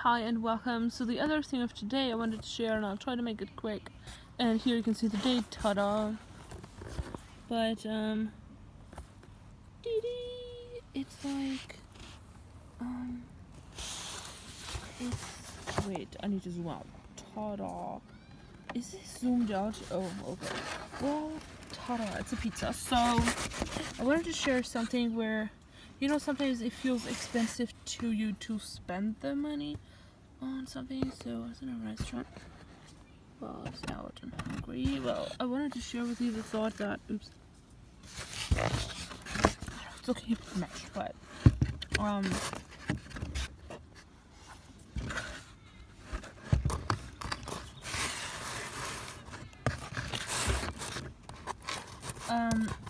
Hi and welcome. So the other thing of today I wanted to share, and I'll try to make it quick. And here you can see the date, ta-da. But it's like it's wait, I need to zoom out. Ta-da. Is this zoomed out? Oh, okay. Well, ta-da, it's a pizza. So I wanted to share something where, you know, sometimes it feels expensive to you to spend the money on something. So I was in a restaurant. Well, I was out and hungry. Well, I wanted to share with you the thought that, oops, it's okay to mesh, but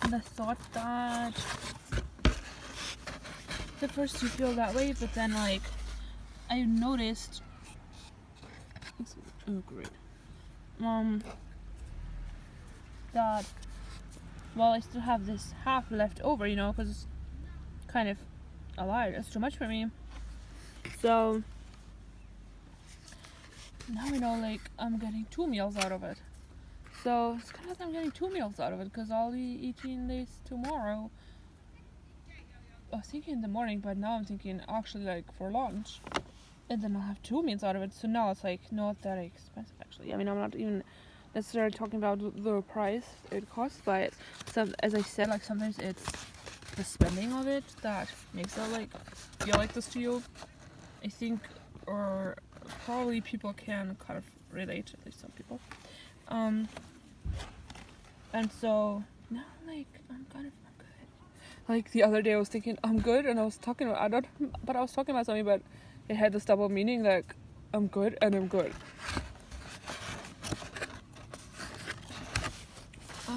the thought that at first you feel that way, but then like I noticed, oh great, that well I still have this half left over, you know, because it's kind of a lot. It's too much for me. So now you know, like I'm getting 2 meals out of it. So it's kind of like I'm getting 2 meals out of it because I'll be eating this tomorrow. I was thinking in the morning, but now I'm thinking actually like for lunch, and then I'll have 2 meals out of it. So now it's like not that expensive actually. I mean, I'm not even necessarily talking about the price it costs, but as I said, like sometimes it's the spending of it that makes it like feel like this to you. I think, or probably people can kind of relate, at least some people. And so now like I'm good. Like the other day I was thinking I'm good, and I was talking about something, but it had this double meaning, like I'm good and I'm good. I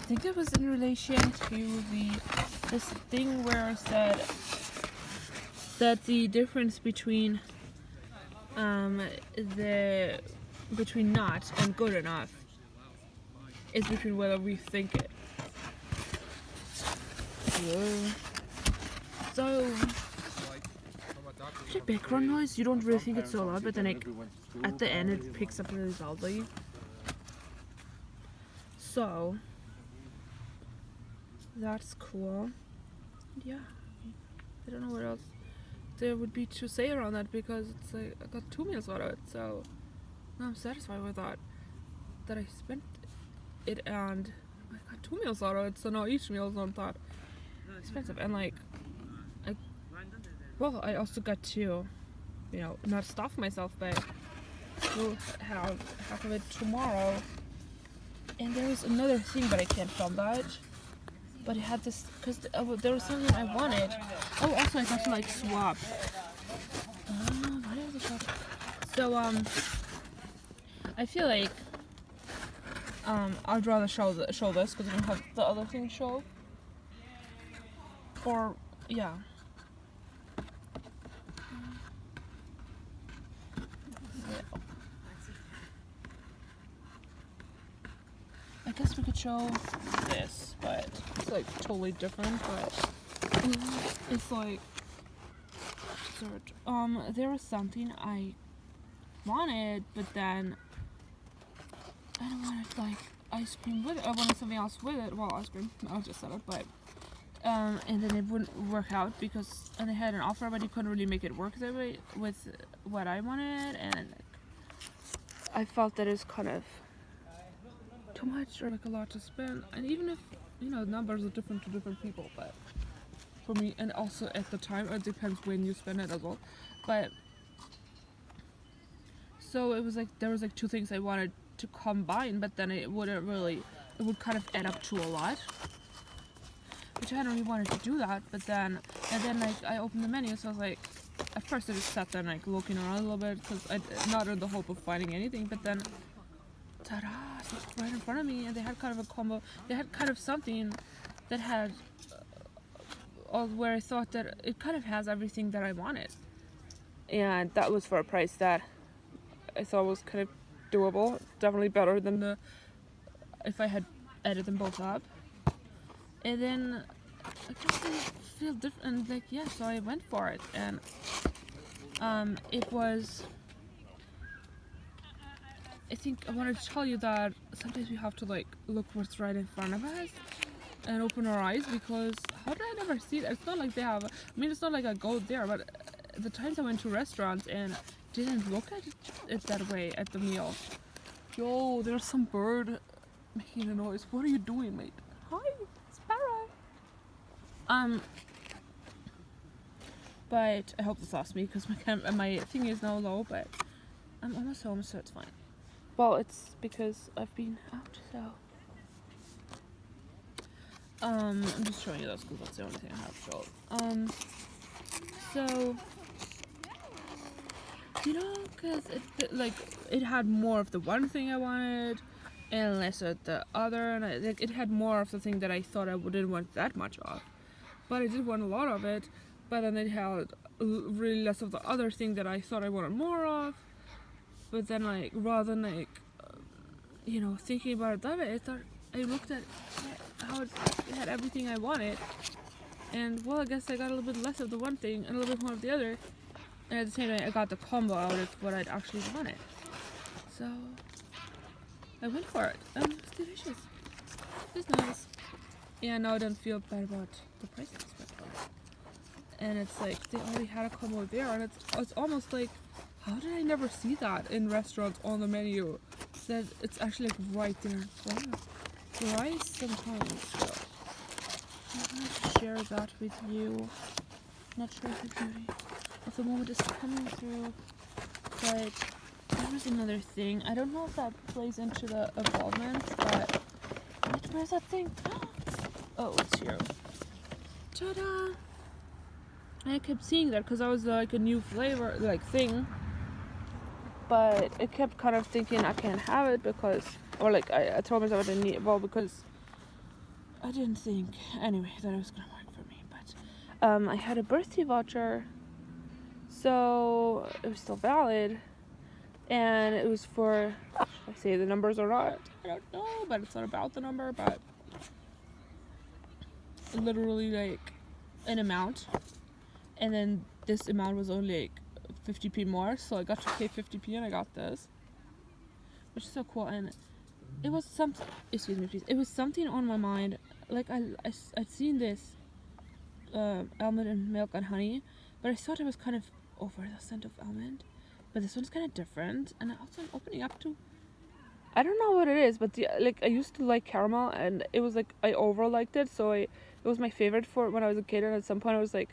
think it was in relation to this thing where I said that the difference between between not and good enough is between whether we think it. So the background noise, you don't really think it's so loud, but then like at the end it picks up really loudly. So that's cool. Yeah, I don't know what else there would be to say around that, because it's like I got 2 meals out of it, so now I'm satisfied with that I spent it, and I got 2 meals out of it, so now each meal is not that expensive. And like I also got to, you know, not stuff myself, but we'll have half of it tomorrow. And there was another thing, but I can't film that. But it had this, because there was something I wanted. Oh, also I got to like swap. So I feel like I'd rather show this because I don't have the other thing to show. Or yeah. I guess we could show this, but it's like totally different. But it's like there was something I wanted, but then I don't want like ice cream with it. I wanted something else with it. Well, ice cream. I just said it, but and then it wouldn't work out because they had an offer, but you couldn't really make it work that way with what I wanted, and I felt that it's kind of too much or like a lot to spend. And even if, you know, numbers are different to different people, but for me, and also at the time, it depends when you spend it as well. But so it was like there was like 2 things I wanted to combine, but then it would kind of add up to a lot, which I hadn't really wanted to do that. But then like I opened the menu, so I was like, at first I just sat there and like looking around a little bit, because I not in the hope of finding anything, but then ta-da, it's like right in front of me, and they had kind of a combo. They had kind of something that had where I thought that it kind of has everything that I wanted, and that was for a price that I thought was kind of doable. Definitely better than if I had added them both up. And then I just didn't feel different. Like, yeah, so I went for it, and it was. I think I wanted to tell you that sometimes we have to like look what's right in front of us and open our eyes, because how did I never see it? It's not like they have. I mean, it's not like I go there, but the times I went to restaurants and didn't look at it that way at the meal. Yo, there's some bird making a noise. What are you doing, mate? Hi, sparrow. But I hope this lost me because my thing is now low, but I'm almost home, so it's fine. Well, it's because I've been out, so I'm just showing you those because that's the only thing I have showed. So because it had more of the one thing I wanted and less of the other, and it had more of the thing that I thought I wouldn't want that much of, but I did want a lot of it. But then it had really less of the other thing that I thought I wanted more of. But then, like, rather than thinking about it that way, I looked at how it had everything I wanted, and well, I guess I got a little bit less of the one thing and a little bit more of the other. And at the same time, I got the combo out of what I'd actually wanted. So I went for it. It's delicious. It's nice. Yeah, now I don't feel bad about the prices. And it's like they already had a combo there, and it's almost like, how did I never see that in restaurants on the menu? That it's actually like right there in front of your eyes sometimes. So I'm gonna share that with you. Not sure if the beauty of the moment is coming through, but there was another thing. I don't know if that plays into the involvement, but where's that thing? Oh, it's here. Ta-da! I kept seeing that because I was like a new flavor thing, but I kept kind of thinking I can't have it because, or like I told myself I didn't need it, well, because I didn't think anyway that it was gonna work for me. But I had a birthday voucher, so it was still valid, and it was for, should I say the numbers or not? I don't know, but it's not about the number, but literally like an amount. And then this amount was only like 50p more, so I got to pay 50p and I got this, which is so cool. And it was something, excuse me please, it was something on my mind. Like I'd seen this almond and milk and honey, but I thought it was kind of over the scent of almond, but this one's kind of different. And also I'm opening up to, I don't know what it is, but I used to like caramel, and it was like I over liked it, so it was my favorite for when I was a kid, and at some point I was like,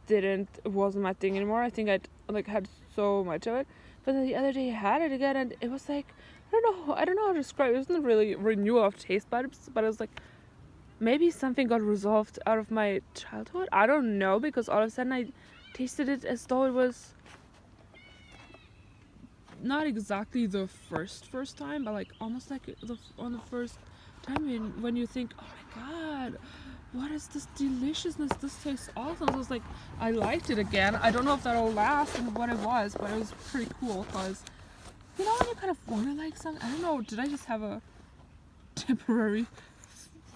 it wasn't my thing anymore. I think I'd like had so much of it, but then the other day I had it again, and it was like, I don't know how to describe it. It wasn't really renewal of taste buds, but it was like maybe something got resolved out of my childhood. I don't know, because all of a sudden I tasted it as though it was not exactly the first time, but like almost like on the first time when you think, oh my god, what is this deliciousness? This tastes awesome. So it was like, I liked it again. I don't know if that'll last and what it was, but it was pretty cool because, when you kind of want to like something, I don't know, did I just have a temporary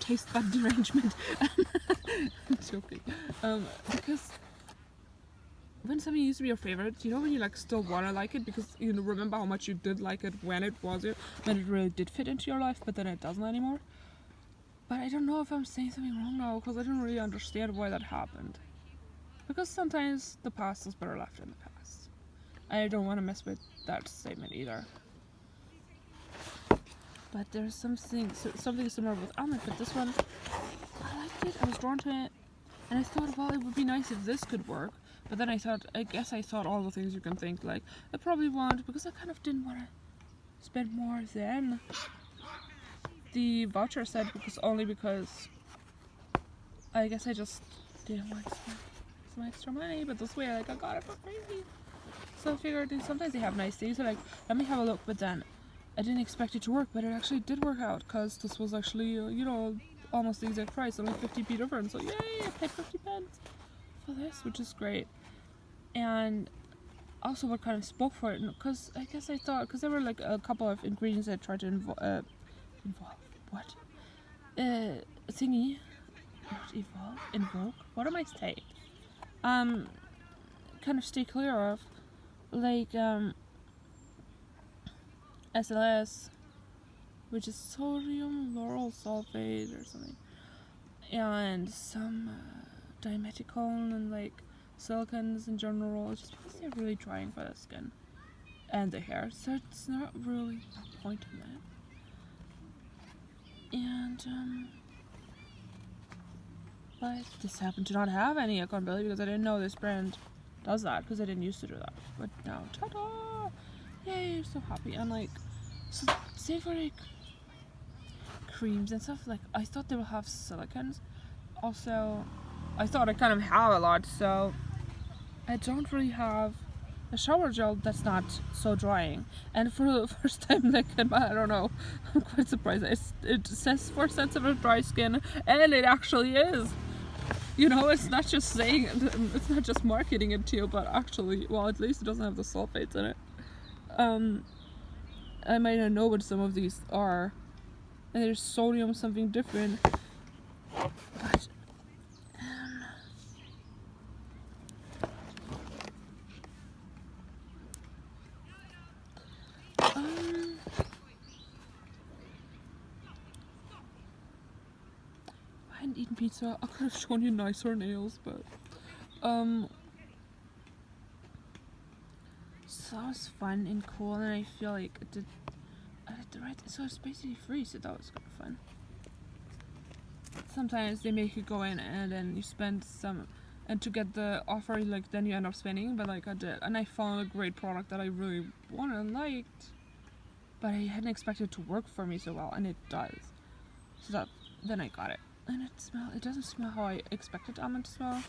taste bud derangement? I'm joking. Because when something used to be your favorite, when you like still want to like it because you remember how much you did like it when it really did fit into your life, but then it doesn't anymore. But I don't know if I'm saying something wrong now, because I don't really understand why that happened. Because sometimes the past is better left in the past. I don't want to mess with that statement either. But there's something similar with almond, but this one, I liked it, I was drawn to it, and I thought, well, it would be nice if this could work. But then I thought all the things you can think, like, I probably won't, because I kind of didn't want to spend more than the voucher said, because I guess I just didn't want to spend some extra money. But this way, like, I got it for crazy. So I figured sometimes they have nice things, so like, let me have a look. But then I didn't expect it to work, but it actually did work out, because this was actually, almost the exact price, only 50p difference. So yay, I paid 50 pence for this, which is great. And also what kind of spoke for it, because I guess I thought, because there were like a couple of ingredients that tried to thingy, invoke. What am I saying? Kind of stay clear of, like SLS, which is sodium lauryl sulfate or something, and some dimethicone and like silicons in general, just because they're really drying for the skin and the hair, so it's not really a point in that. And but this happened to not have any accountability because I didn't know this brand does that, because I didn't used to do that. But now, ta-da! Yay, I'm so happy. And like, so say for like creams and stuff, like I thought they would have silicons. Also, I thought I kind of have a lot, so I don't really have a shower gel that's not so drying. And for the first time, like, I don't know, I'm quite surprised. It says for sensitive dry skin, and it actually is. You know, it's not just saying it, it's not just marketing it to you, but actually, well, at least it doesn't have the sulfates in it. I might not know what some of these are, and there's sodium something different, but I hadn't eaten pizza. I could have shown you nicer nails, but so that was fun and cool, and I feel like I did the right. So it's basically free, so that was kind of fun. Sometimes they make you go in and then you spend some, and to get the offer, like then you end up spending. But like I did, and I found a great product that I really wanted and liked, but I hadn't expected it to work for me so well, and it does. So then I got it, and it doesn't smell how I expected almond to smell.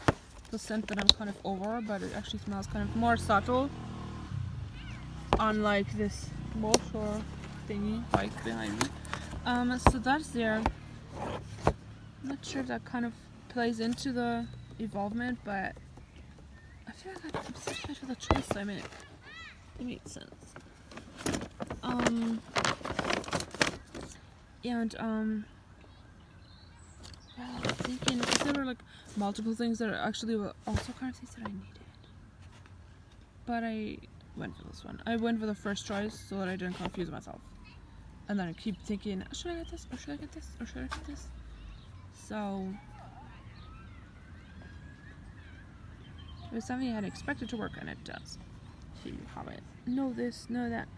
The scent that I'm kind of over, but it actually smells kind of more subtle, unlike this motor thingy like behind me. So that's there. I'm not sure if that kind of plays into the evolvement, but I feel like I'm satisfied with the choice I made. It made sense. And well, I'm thinking, because there were like multiple things that actually were also kind of things that I needed, but I went for this one. I went for the first choice so that I didn't confuse myself, and then I keep thinking, should I get this, or should I get this, or should I get this? So it was something I had expected to work, and it does. Here you have it. Know this, know that.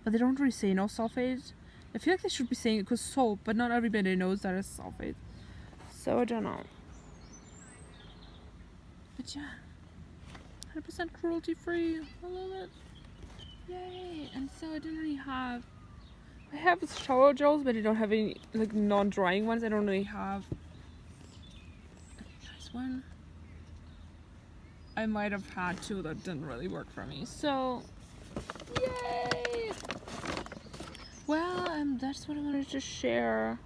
But they don't really say no sulfate. I feel like they should be saying it because soap, but not everybody knows that it's sulfate. So I don't know. But yeah, 100% cruelty free. I love it. Yay! And so I didn't really have. I have shower gels, but I don't have any like non-drying ones. I don't really have a nice one. I might have had two that didn't really work for me. So, yay! Well, that's what I wanted to share,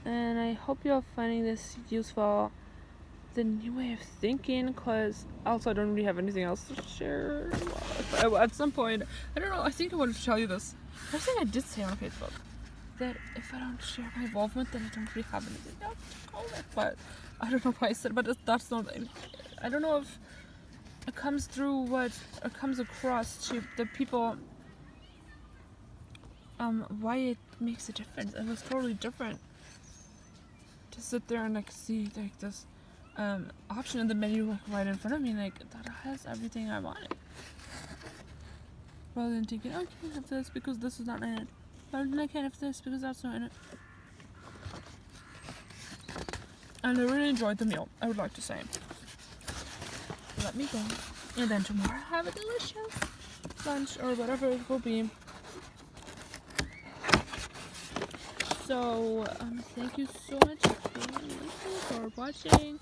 and I hope you're finding this useful. The new way of thinking, because also I don't really have anything else to share. Well, at some point, I don't know, I think I wanted to tell you this. I think I did say on Facebook that if I don't share my involvement, then I don't really have anything else to call it. But I don't know why I said, but that's not. I don't know if it comes through what it comes across to the people. Why it makes a difference. It was totally different to sit there and like see like this option in the menu like right in front of me, like that has everything I wanted. Rather than thinking, oh, I can't have this because this is not in it. Or I can't have this because that's not in it. And I really enjoyed the meal, I would like to say. Let me go. And then tomorrow have a delicious lunch or whatever it will be. So, thank you so much for watching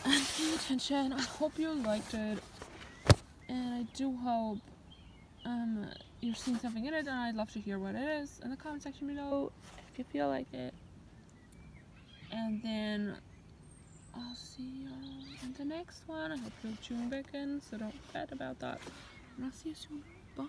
and paying attention. I hope you liked it, and I do hope you're seeing something in it, and I'd love to hear what it is in the comment section below if you feel like it. And then I'll see you in the next one. I hope you'll tune back in, so don't forget about that. And I'll see you soon. Bye!